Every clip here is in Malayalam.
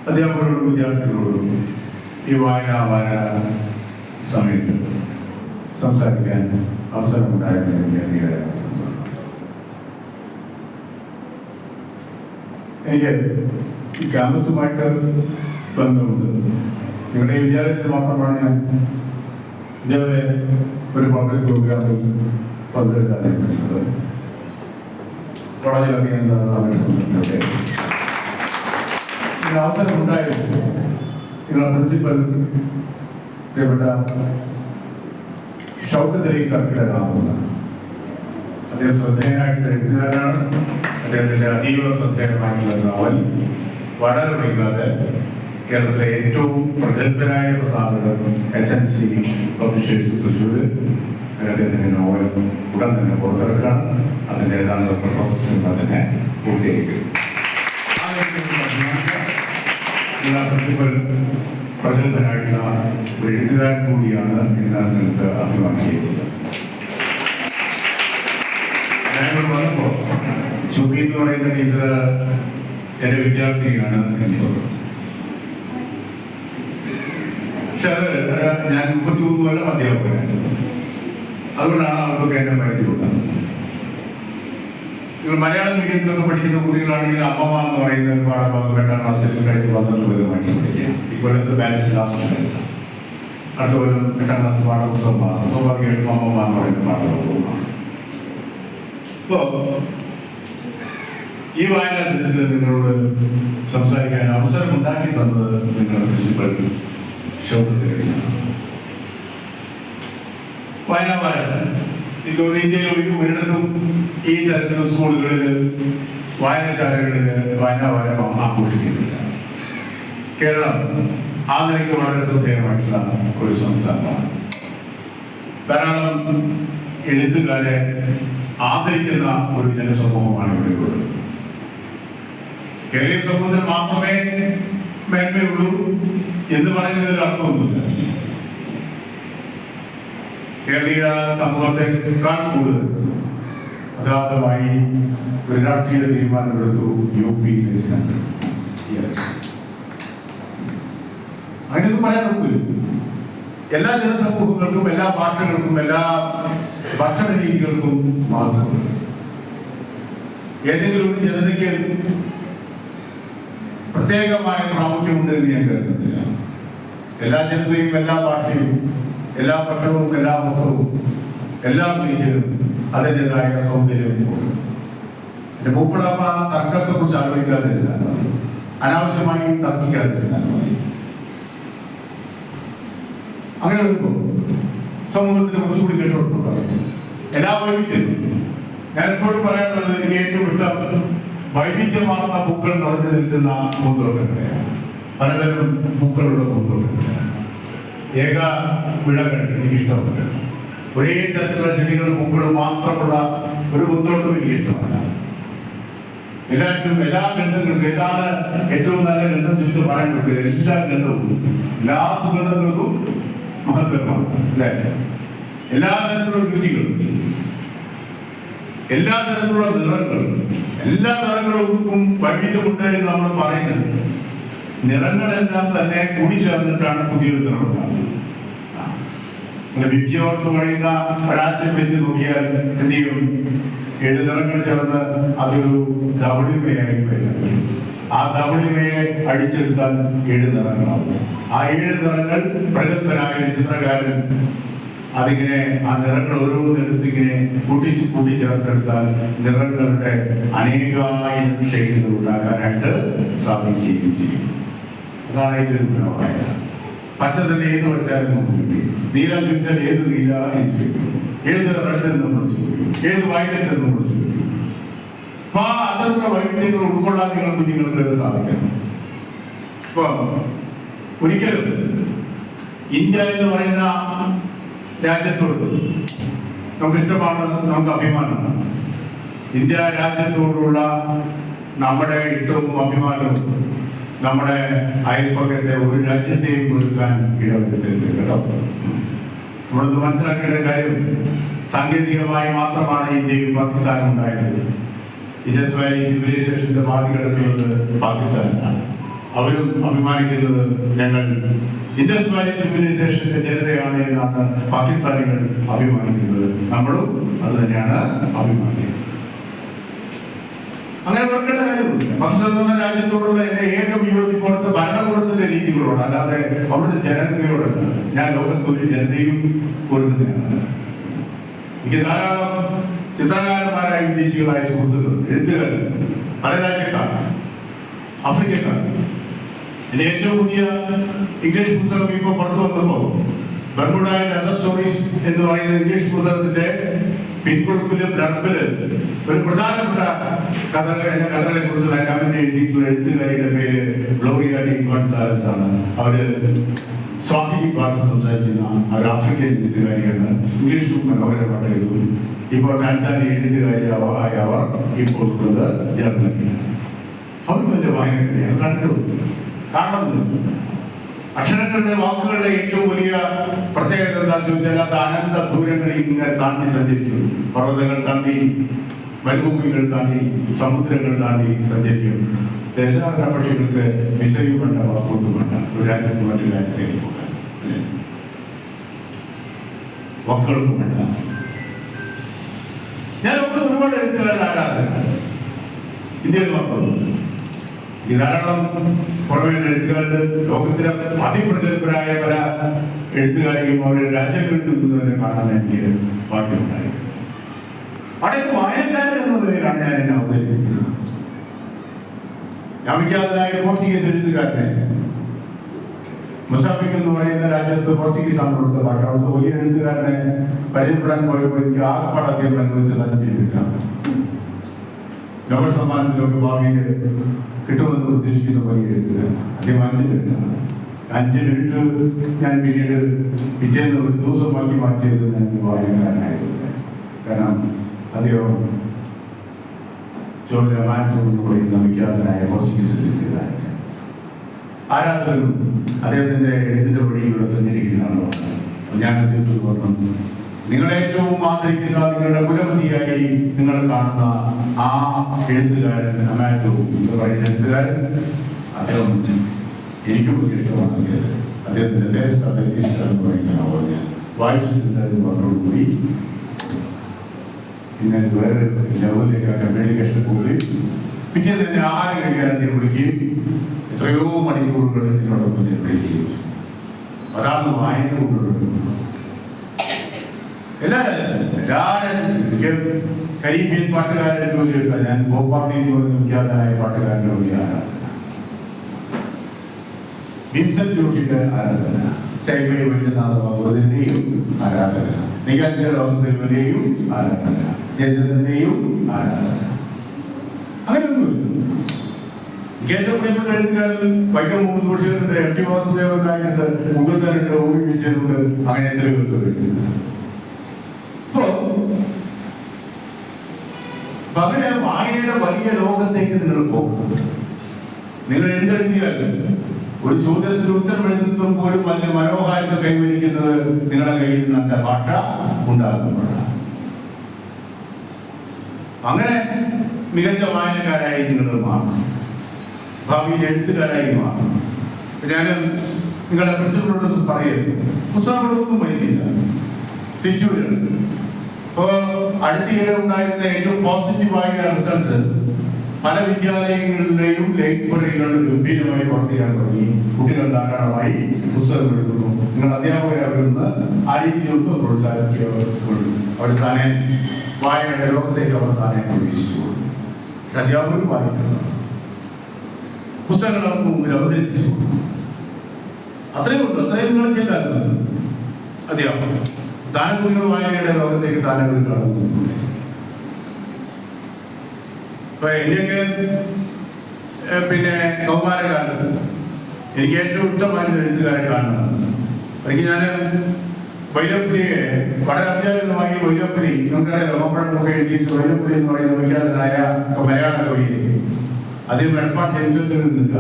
അധ്യാപകരോടും വിദ്യാർത്ഥികളോടും ഈ വായന സമയത്ത് സംസാരിക്കാൻ അവസരമുണ്ടായതിന് എനിക്ക് എനിക്ക് ഈ ക്യാമ്പസുമായിട്ട് ബന്ധമുണ്ട്. നിങ്ങളുടെ ഈ വിദ്യാലയത്തിൽ മാത്രമാണ് ഞാൻ ഇതേവരെ ഒരു പബ്ലിക് പ്രോഗ്രാമിൽ പങ്കെടുക്കാൻ പറ്റുന്നത്. കോളേജിലൊക്കെ ഞാൻ പങ്കെടുക്കുന്നുണ്ട്. ഇതിന് അവസരം ഉണ്ടായിരുന്നു. നിങ്ങളുടെ പ്രിൻസിപ്പൽ പ്രിയപ്പെട്ട ഷൗക്കത്ത് കർക്കിടകാവുന്ന അദ്ദേഹം ശ്രദ്ധേയനായിട്ട് എഴുത്തുകാരനാണ്. അദ്ദേഹത്തിൻ്റെ അതീവ ശ്രദ്ധേയമായിട്ടുള്ള നോവൽ വളരെ വൈകാതെ കേരളത്തിലെ ഏറ്റവും പ്രഗത്ഭനായ പ്രസാധകർ HNC പബ്ലിഷേഴ്സ് തൃശ്ശൂർ അദ്ദേഹത്തിൻ്റെ നോവൽ ഉടൻ തന്നെ പുറത്തിറക്കാണ്. അതിൻ്റെ ഏതാണ്ട് പ്രോസസ്സിംഗ് അതിനെ പൂർത്തിയായിരിക്കും. പ്രിൻസിപ്പൽ പ്രഗത്ഭനായിട്ടുള്ള ഒരു എഴുത്തുകാരൻ കൂടിയാണ് എന്ന് നിങ്ങൾക്ക് അഭിമാനിക്കുന്നത്. ഞാനിവിടെ വന്നപ്പോൾ സുബി എന്ന് പറയുന്ന ടീച്ചർ എൻ്റെ വിദ്യാർത്ഥിനിയാണ് എനിക്ക്. പക്ഷെ അത് ഞാൻ 33 കൊല്ലം അധ്യാപകനാണ്. അതുകൊണ്ടാണ് അവർക്കൊക്കെ എന്നെ പരിചയമുള്ളത്. നിങ്ങൾ മലയാളം മീഡിയത്തിലൊക്കെ പഠിക്കുന്ന കുട്ടികളാണെങ്കിൽ അമ്മമ്മ എന്ന് പറയുന്ന ഒരു പാഠഭാഗം 8ാം ക്ലാസ്സിൽ കഴിഞ്ഞ് 12 കൊല്ലം പഠിക്കാൻ പഠിക്കുക. ഇപ്പോഴത്തെ ബാച്ച് ലാസ്റ്റ് ബാച്ച് അടുത്ത കൊല്ലം 8ാം ക്ലാസ് പാഠപുസ്തകമാണ്. സ്വാഭാവികമായിട്ടും അമ്മമ്മ എന്ന് പറയുന്ന പാഠഭാഗമാണ്. ഇപ്പോൾ ഈ വായനാ ദിനത്തിൽ നിങ്ങളോട് സംസാരിക്കാൻ അവസരം ഉണ്ടാക്കി തന്നത് നിങ്ങളുടെ പ്രിൻസിപ്പൽ ഷൗക്കത്ത്. വായനാവാരം ഇന്ത്യയിൽ ഒരിടത്തും ഈ തരത്തിലുള്ള സ്കൂളുകളിൽ വായനശാലകളിൽ വായനാവാരം ആഘോഷിക്കുന്നില്ല. കേരളം ആ നിലയ്ക്ക് വളരെ ശ്രദ്ധേയമായിട്ടുള്ള ഒരു സംസ്ഥാനമാണ്. ധാരാളം എഴുത്തുകാരെ ആദരിക്കുന്ന ഒരു ജനസമൂഹമാണ് ഇവിടെ ഉള്ളത്. കേരളീയ സമൂഹത്തിൽ മാത്രമേ മേന്മയുള്ളൂ എന്ന് പറയുന്നതിൽ അർത്ഥമൊന്നുമില്ല. കേരളീയ സമൂഹത്തെക്കാൾ കൂടുതൽ അഗാധമായി ഒരു രാഷ്ട്രീയ തീരുമാനമെടുത്തു UP. അങ്ങനെയൊന്നും പറയാൻ നോക്കില്ല. എല്ലാ ജനസമൂഹങ്ങൾക്കും എല്ലാ ഭാഷകൾക്കും എല്ലാ ഭക്ഷണ രീതികൾക്കും മഹത്വമുണ്ട്. ഏതെങ്കിലും ഒരു ജനതയ്ക്ക് പ്രത്യേകമായ പ്രാമുഖ്യമുണ്ട് എന്ന് ഞാൻ കരുതുന്നില്ല. എല്ലാ ജനതയും എല്ലാ ഭാഷയും എല്ലാ ഭക്ഷണവും എല്ലാ വസ്ത്രവും എല്ലാ മനുഷ്യരും അതിൻ്റെതായ സൗന്ദര്യവും. എൻ്റെ മൂപ്പളമ്മ തർക്കത്തെക്കുറിച്ച് ആലോചിക്കാതിരുന്നാൽ മതി, അനാവശ്യമായി തർക്കിക്കാതിരുന്നാൽ മതി. അങ്ങനെ വരുമ്പോൾ സമൂഹത്തിന് കുറച്ചുകൂടി കേട്ടോട്ടുണ്ടാകും. എല്ലാ വൈവിധ്യവും ഞാൻ എപ്പോഴും പറയാനുള്ളത്, എനിക്ക് ഏറ്റവും ഇഷ്ടം വൈവിധ്യമാർന്ന പൂക്കൾ നിറഞ്ഞു നിൽക്കുന്ന പൂന്തോട്ടങ്ങളെയാണ്. പലതരം പൂക്കളുള്ള പൂന്തോട്ടങ്ങളെയാണ്. ഏക വിളകൾ എനിക്കിഷ്ടമല്ല. ഒരേ തരത്തിലുള്ള ചെടികളും പൂക്കളും മാത്രമുള്ള ഒരു പൂന്തോട്ടം എനിക്ക് ഇഷ്ടമല്ല. എല്ലാവർക്കും എല്ലാ ഗന്ധങ്ങൾക്കും ഏതാണ് ഏറ്റവും നല്ല ഗന്ധം ചോദിച്ച് പറയാൻ പറ്റില്ല. എല്ലാ ഗന്ധവും എല്ലാ സുഗന്ധങ്ങൾക്കും മഹത്വമാണ് അല്ലേ? എല്ലാ തരത്തിലുള്ള രുചികളും എല്ലാ തരത്തിലുള്ള നിറങ്ങളും എല്ലാ നിറങ്ങൾക്കും വൈവിധ്യമുണ്ട് എന്ന് നമ്മൾ പറയുന്നത്. നിറങ്ങളെല്ലാം തന്നെ കൂടി ചേർന്നിട്ടാണ് പുതിയൊരു നിറം ഉണ്ടാകുന്നത്. വിദ്യാർത്ഥി പറയുന്ന ഒരാശയം വെച്ച് നോക്കിയാൽ എന്ത് ചെയ്യും? 7 നിറങ്ങൾ ചേർന്ന് അതൊരു ധവളിമയായി വരും. ആ ധവളിമയെ അടിച്ചെടുത്താൽ 7 നിറങ്ങളാവും. ആ 7 നിറങ്ങൾ പ്രഗത്ഭനായ ചിത്രകാരൻ അതിങ്ങനെ ആ നിറങ്ങൾ ഓരോന്നെടുത്തിങ്ങനെ കൂട്ടിച്ചേർത്തെടുത്താൽ നിറങ്ങളുടെ അനേകായിരം ഷെയ്ഡുകൾ ഉണ്ടാക്കാനായിട്ട് സാധിക്കുകയും ചെയ്യും. അതാണ് ഇതിൽ ഗുണമായത്. പച്ച തന്നെ ഏത് വച്ചാലും നമുക്ക് കിട്ടും. നീലം ചോദിച്ചാൽ ഏത് നീല എന്ന് ചോദിക്കും, ഏത് റെഡ് എന്ന് നമ്മൾ ചോദിക്കും, ഏത് വയലറ്റ് എന്ന് നമ്മൾ ചോദിക്കും. അപ്പൊ അത്തരത്തിലുള്ള വൈവിധ്യങ്ങൾ ഉൾക്കൊള്ളാൻ നിങ്ങൾ കുഞ്ഞുങ്ങൾക്ക് സാധിക്കണം. ഇപ്പൊ ഒരിക്കലും ഇന്ത്യ എന്ന് പറയുന്ന രാജ്യത്തോട് നമുക്ക് ഇഷ്ടമാണ്, നമുക്ക് അഭിമാനമാണ്. ഇന്ത്യ രാജ്യത്തോടുള്ള നമ്മുടെ ഇഷ്ടവും അഭിമാനവും നമ്മുടെ അയൽപ്പക്കത്തെ ഒരു രാജ്യത്തെയും വെറുക്കാൻ ഇടവരുത്തരുത് കേട്ടോ. നമ്മളൊന്ന് മനസ്സിലാക്കേണ്ട കാര്യം, സാങ്കേതികമായി മാത്രമാണ് ഇന്ത്യയും പാകിസ്ഥാനും ഉണ്ടായത്. ഇൻഡസ് വാലി സിവിലൈസേഷന്റെ പാതി കിടക്കുന്നത് പാകിസ്ഥാനിലാണ്. അവരും അഭിമാനിക്കുന്നത് ഞങ്ങൾ ഇൻഡസ് വാലി സിവിലൈസേഷന്റെ ജനതയാണ് എന്നാണ് പാകിസ്ഥാനികൾ അഭിമാനിക്കുന്നത്. നമ്മളും അത് തന്നെയാണ് അഭിമാനിക്കുന്നത്. അങ്ങനെ കൊടുക്കേണ്ട കാര്യമില്ല. പാകിസ്ഥാൻ എന്ന രാജ്യത്തോടുള്ള എന്റെ ഏക വിയോജിപ്പോഴത്തെ ഭരണകൂടത്തിന്റെ രീതികളോട്, അല്ലാതെ അവിടുത്തെ ജനതയോടല്ല. ഞാൻ ലോകത്തൊരു ജനതയും പൊരുത്തത്തിനാണ്. എനിക്ക് ധാരാളം ചിത്രകാരന്മാരായ വിദേശികളായ സുഹൃത്തുക്കൾ, എഴുത്തുകാർ, പല രാജ്യക്കാർ, ആഫ്രിക്കക്കാർ. എന്റെ ഏറ്റവും പുതിയ ഇംഗ്ലീഷ് പുസ്തകം ഇപ്പോൾ പുറത്തു വന്നപ്പോൾ ബർമുഡ ആൻഡ് അതർ സ്റ്റോറീസ് എന്ന് പറയുന്ന ഇംഗ്ലീഷ് പുസ്തകത്തിന്റെ പിൻകുറിപ്പിലും ബ്ലർബില് ഒരു പ്രധാനപ്പെട്ട കഥകളെ കുറിച്ചുള്ള കമന്റ് എഴുതിയിട്ടുള്ള എഴുത്തുകാരിയുടെ പേര് ഗ്ലോറിയ ഡി ഗോൺസാലസ് ആണ്. അവര് സ്വാഹിലി ഭാഷ സംസാരിക്കുന്ന ഒരു ആഫ്രിക്കൻ എഴുത്തുകാരിയാണ്. ഇംഗ്ലീഷും മനോഹരമായിട്ട് എഴുതും. ഇപ്പോൾ ടാൻസാനിയ എഴുത്തുകാരിയായ അവർ ഇപ്പോൾ ഉള്ളത് ജർമ്മനിയാണ്. അവർക്ക് എന്റെ വായനക്കറിയാം, കണ്ടു കാണുന്നു. അക്ഷരങ്ങളുടെ വാക്കുകളുടെ ഏറ്റവും വലിയ പ്രത്യേകത എന്താണെന്ന് ചോദിച്ചാൽ അത് അനന്ത ദൂരങ്ങൾ ഇങ്ങനെ താണ്ടി സഞ്ചരിക്കും. പർവ്വതങ്ങൾ താണ്ടി, മരുഭൂമികൾ താണ്ടി, സമുദ്രങ്ങൾ താണ്ടി സഞ്ചരിക്കും. ദേശാടന പക്ഷികൾക്ക് വിസയും വേണ്ട, വാക്കുകൊണ്ടും വേണ്ട, ഒരു രാജ്യത്ത് മറ്റൊരു രാജ്യത്തേക്ക് പോകാൻ വാക്കുകൾക്കും വേണ്ട. ഞാൻ ഒരുപാട് എഴുത്തുകാരുടെ ആരാധന ഇന്ത്യയിൽ മാത്രമുണ്ട്. ഈ ധാരാളം പുറമേ എഴുത്തുകാരുടെ ലോകത്തിലെ അതിപ്രഗത്ഭരായ പല എഴുത്തുകാരെയും അവരുടെ രാജ്യങ്ങളിൽ നിന്നതിനെ കാണാൻ എനിക്ക് ഭാഗ്യമുണ്ടായി. അവിടെ വായനക്കാരൻ എന്ന നിലയിലാണ് ഞാൻ എന്നെ അവതരിപ്പിക്കുന്നത്. അമിക്കാതനായ പോർച്ചുഗീസ് എഴുത്തുകാരനെ മുസാഫിക് എന്ന് പറയുന്ന രാജ്യത്ത് പോർച്ചുഗീസാണ് കൊടുത്ത ഭാഷ. അവിടുത്തെ വലിയ എഴുത്തുകാരനെ പരിചയപ്പെടാൻ പോയപ്പോൾ എനിക്ക് ആകപ്പാട് അദ്ദേഹം അനുവദിച്ചത് 5 മിനിറ്റാണ്. നോബൽ സമ്മാനത്തിലൊക്കെ ഭാവിയിൽ കിട്ടുമെന്ന് പ്രതീക്ഷിക്കുന്ന വലിയ എഴുത്തുകാരൻ അദ്ദേഹം 5 മിനിറ്റാണ്. 5 മിനിറ്റ് ഞാൻ പിന്നീട് പിറ്റേന്ന് ഒരു ദിവസമാക്കി മാറ്റിയത് ഞാൻ വായനക്കാരനായിരുന്നു. കാരണം അദ്ദേഹം ജോർജ് അമാൻറ്റോ എന്ന് പറയുന്ന വിഖ്യാതനായ പോർച്ചുഗീസ് എഴുത്തുകാരൻ ആരാധകരും അദ്ദേഹത്തിന്റെ എഴുത്തിന്റെ വഴിയിലൂടെ സഞ്ചരിക്കുന്നതാണ്. ഞാൻ അദ്ദേഹത്തോട് പറഞ്ഞു, നിങ്ങളെ ഏറ്റവും ആദരിക്കുന്ന നിങ്ങളുടെ കുലപതിയായി നിങ്ങൾ കാണുന്ന ആ എഴുത്തുകാരൻ അമാൻറ്റോ എന്ന് പറയുന്ന എഴുത്തുകാരൻ, അദ്ദേഹം എനിക്കും ഇഷ്ടമാണ്. അദ്ദേഹത്തിന്റെ എന്ന് പറയുന്ന നോവൽ ഞാൻ വായിച്ചിട്ടുണ്ട് എന്ന് പറഞ്ഞോടുകൂടി പിന്നെ വേറെ നോവലിലേക്ക് കമ്മ്യൂണിക്കേഷൻ പോയി പിറ്റേന്ന് തന്നെ ആഹാരം കഴിക്കാൻ അദ്ദേഹം വിളിക്കുകയും എത്രയോ മണിക്കൂറുകൾ ഇതിനോടൊപ്പം ഞാൻ കഴിക്കുകയും. അതാണ് വായന കൊണ്ടുള്ളത്. കരീബിയൻ പാട്ടുകാരുടെ ജോലിയെടുത്ത ഞാൻ ഭോപ്പാലി എന്ന് പറയുന്ന വിഖ്യാതനായ പാട്ടുകാരൻ്റെ വലിയ ആരാധന, വിൻസെന്റ് ജോഷിയുടെ ആരാധന, ചൈമൈ വൈദ്യനാഥ ഭാഗവതിന്റെയും ആരാധന, നിഖില വാസുദേവന്റെയും ആരാധന, ജയചന്ദ്രന്റെയും ആരാധന. അങ്ങനെയൊന്നുമില്ല. ഏറ്റവും പ്രിയപ്പെട്ട എഴുത്തുകാരൻ വൈക്കം മുഹമ്മദ് ബഷീറുണ്ട്, എം ടി വാസുദേവൻ നായരുണ്ട്, മുകുന്ദനുണ്ട്, ഓ വി വിജയനുണ്ട്. അങ്ങനെ എത്രയോ എഴുത്തുകാർ. അങ്ങനെ വായനയുടെ വലിയ ലോകത്തേക്ക് നിങ്ങൾ പോകും. നിങ്ങൾ എന്തെഴുതിയാലും ഒരു ചോദ്യത്തിന് ഉത്തരം എഴുതുന്നതും പോലും വലിയ മനോഹാരിത കൈവരിക്കുന്നത് നിങ്ങളുടെ കയ്യിൽ നല്ല ഭാഷ ഉണ്ടാകുമ്പോഴാണ്. അങ്ങനെ മികച്ച വായനക്കാരായി നിങ്ങൾ മാറണം, ഭാവിയിൽ എഴുത്തുകാരായി മാറണം. ഞാൻ നിങ്ങളുടെ പ്രിൻസിപ്പളോട് പറയരുത്, പുസ്തകങ്ങളൊന്നും വരിക്കില്ല, തിരിച്ചുവരാണ്. ഇപ്പോൾ അടുത്തിടെ ഉണ്ടായിരുന്ന ഏറ്റവും പോസിറ്റീവായ റിസൾട്ട് പല വിദ്യാലയങ്ങളിലെയും ലൈബ്രറികൾ ഗംഭീരമായി പ്രവർത്തിക്കാൻ തുടങ്ങി. കുട്ടികൾ ധാരാളമായി പുസ്തകം എഴുതുന്നു. നിങ്ങൾ അധ്യാപകരെ അവരൊന്ന് ആ രീതിയിലൊന്ന് പ്രോത്സാഹിപ്പിക്കുക. അവർ താനെ വായനയുടെ ലോകത്തേക്ക് അവർ താനെ പ്രവേശിച്ചു കൊടുക്കും. പക്ഷെ അധ്യാപകരും വായിക്കുന്നു, പുസ്തകങ്ങൾ അവർക്ക് മുമ്പിൽ അവതരിപ്പിച്ചു കൊടുക്കും. അത്രയും ഉണ്ട്. അത്രയും നിങ്ങൾ ചെയ്താൽ അധ്യാപകർ ദാനകുട്ടികൾ വായനയുടെ ലോകത്തേക്ക് ദാനങ്ങൾ കടന്നു. ഇപ്പൊ എനിക്ക് പിന്നെ കൗമാരകാലത്ത് എനിക്ക് ഏറ്റവും ഇഷ്ടമായ എഴുത്തുകാരെ കാണുന്നത് എനിക്ക് ഞാൻ വൈരപ്പുലിയെ വളരെ അത്യാവശ്യമായി വൈരപ്പുലി നിങ്ങൾക്കറിയാലോ, ലോകപ്പഴമൊക്കെ എഴുതിയിട്ട് വൈരപ്പുലി എന്ന് പറയുന്ന വിഖ്യാതനായ മലയാള കവിയെ അദ്ദേഹം എടപ്പാട് ജനിച്ചിട്ട് നിൽക്കുക.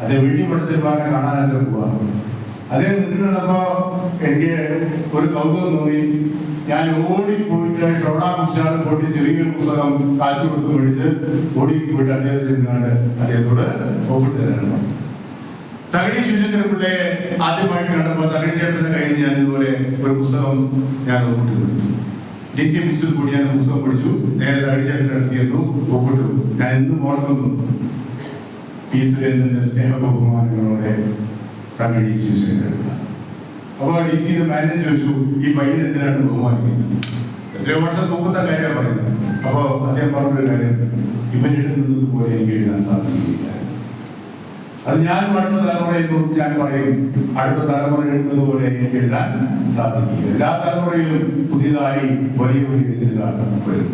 അദ്ദേഹം വീട്ടിൽ പഠിച്ച ഭാഗം കാണാനൊക്കെ പോവാ. അദ്ദേഹം നിൽക്കുന്നപ്പോ എനിക്ക് ഒരു കൗതുകം തോന്നി. ഞാൻ ഓടിപ്പോയിട്ട് ഷോണ കുശാൽ പോയിട്ട് ചെറിയൊരു പുസ്തകം കാശ് കൊടുത്ത് മേടിച്ച് ഓടിപ്പോയിട്ട് അദ്ദേഹത്തെ നിന്നാണ്ട് അദ്ദേഹത്തോട് ഒപ്പിട്ട് തരണം. പുസ്തകം ഞാൻ ഒപ്പിട്ട് കൊടുത്തു. DC ബുക്സിൽ കൂടി ഞാൻ പുസ്തകം പഠിച്ചു. നേരെ തകഴിച്ചേട്ടൻ്റെ അടുത്ത് ചെന്നു ഒപ്പിട്ടു. ഞാൻ എന്നും ഓർക്കുന്നു പി. സുരേന്ദ്രന്റെ സ്നേഹ ബഹുമാനങ്ങളോടെ തകഴി ശിവശങ്കരൻ. അപ്പോൾ DC മാനേജർ ചോദിച്ചു, ഈ പയ്യൻ എന്തിനാണ് ബഹുമാനിക്കുന്നത്? എത്രയോ വർഷം മുമ്പത്തെ കാര്യമാണ് പറയുന്നത്. അപ്പോൾ അദ്ദേഹം പറഞ്ഞൊരു കാര്യം, ഇവൻ എഴുതുന്നത് പോലെ എനിക്ക് എഴുതാൻ സാധിക്കില്ല. അത് ഞാൻ അടുത്ത തലമുറയെ കുറിച്ച് ഞാൻ പറയും, അടുത്ത തലമുറ എഴുതുന്നത് പോലെ എനിക്ക് എഴുതാൻ സാധിക്കില്ല. എല്ലാ തലമുറയിലും പുതിയതായി വലിയ വലിയ എഴുതുകാർ വരും.